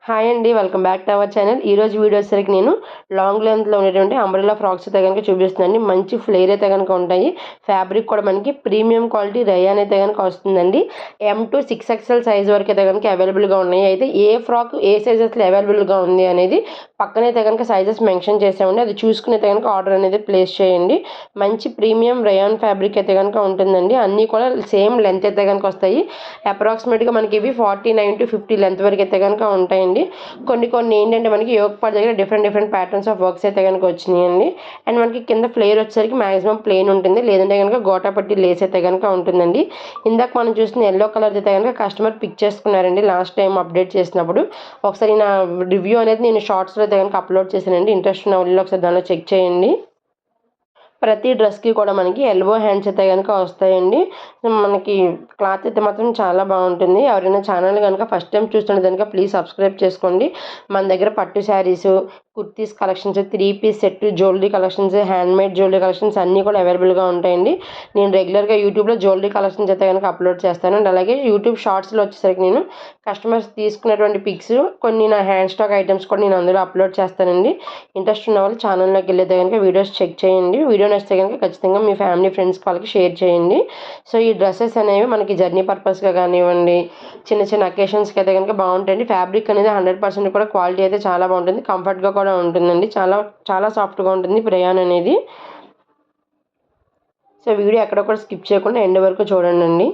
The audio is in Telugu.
హాయ్ అండి, welcome back to our channel. ఈరోజు వీడియో వచ్చేసరికి నేను లాంగ్ లెంత్లో ఉండేటువంటి అంబ్రెల్లా ఫ్రాక్స్ అయితే కనుక చూపిస్తున్నాను. మంచి ఫ్లేర్ అయితే కనుక ఉంటాయి. ఫ్యాబ్రిక్ కూడా మనకి ప్రీమియం క్వాలిటీ రయాన్ అయితే కనుక వస్తుందండి. M to 6XL సైజ్ వరకు అయితే కనుక అవైలబుల్గా ఉన్నాయి. అయితే ఏ ఫ్రాక్ ఏ సైజెస్లో అవైలబుల్గా ఉంది అనేది పక్కనైతే కనుక సైజెస్ మెన్షన్ చేసామండి. అది చూసుకుని అయితే కనుక ఆర్డర్ అనేది ప్లేస్ చేయండి. మంచి ప్రీమియం రయాన్ ఫ్యాబ్రిక్ అయితే కనుక ఉంటుందండి. అన్నీ కూడా సేమ్ లెంత్ అయితే కనుక వస్తాయి. అప్రాక్సిమేట్గా మనకి ఇవి 49 to 50 లెంత్ వరకు అయితే కనుక ఉంటాయండి. కొన్ని ఏంటంటే మనకి యోగ్ పార్ట్ దగ్గర డిఫరెంట్ ప్యాటర్న్స్ ఆఫ్ వర్క్స్ అయితే కనుక వచ్చినాయండి. అండ్ మనకి కింద ఫ్లేర్ వచ్చేసరికి మాక్సిమం ప్లెయిన్ ఉంటుంది, లేదంటే కనుక గోటా పట్టి లేస్ అయితే కనుక ఉంటుందండి. ఇందాక మనం చూసిన ఎల్లో కలర్ అయితే కనుక కస్టమర్ పిక్ చేసుకున్నారండి లాస్ట్ టైం అప్డేట్ చేసినప్పుడు. ఒకసారి నా రివ్యూ అనేది నేను షార్ట్స్లో అయితే కనుక అప్లోడ్ చేశానండి. ఇంట్రెస్ట్ ఉన్న వాళ్ళు ఒకసారి దానిలో చెక్ చేయండి. ప్రతి డ్రెస్కి కూడా మనకి ఎల్బో హ్యాండ్స్ అయితే కనుక వస్తాయండి. మనకి క్లాత్ అయితే మాత్రం చాలా బాగుంటుంది. ఎవరైనా ఛానల్ కనుక ఫస్ట్ టైం చూస్తుంటే కనుక ప్లీజ్ సబ్స్క్రైబ్ చేసుకోండి. మన దగ్గర పట్టు saris, kurtis collections, 3 piece set, jewellery collections, handmade jewellery collections అన్నీ కూడా అవైలబుల్గా ఉంటాయండి. నేను రెగ్యులర్గా యూట్యూబ్లో జ్యువెలరీ కలెక్షన్స్ అయితే కనుక అప్లోడ్ చేస్తాను. అండ్ అలాగే యూట్యూబ్ షార్ట్స్లో వచ్చేసరికి నేను కస్టమర్స్ తీసుకున్నటువంటి పిక్స్, కొన్ని నా హ్యాండ్ స్టాక్ ఐటమ్స్ కూడా నేను అందులో అప్లోడ్ చేస్తానండి. ఇంట్రెస్ట్ ఉన్న వాళ్ళు ఛానల్లోకి వెళ్ళితే కనుక వీడియోస్ చెక్ చేయండి. వీడియో నచ్చితే కనుక ఖచ్చితంగా మీ ఫ్యామిలీ ఫ్రెండ్స్కి వాళ్ళకి షేర్ చేయండి. సో ఈ డ్రెస్సెస్ అనేవి మనకి జర్నీ పర్పస్గా కానివ్వండి, చిన్న అకేషన్స్కి అయితే కనుక బాగుంటాయండి. ఫ్యాబ్రిక్ అనేది 100% కూడా క్వాలిటీ అయితే చాలా బాగుంటుంది, కంఫర్ట్గా కూడా ఉంటుందండి. చాలా సాఫ్ట్గా ఉంటుంది రయాన్ అనేది. సో వీడియో ఎక్కడ కూడా స్కిప్ చేయకుండా ఎండ్ వరకు చూడండి.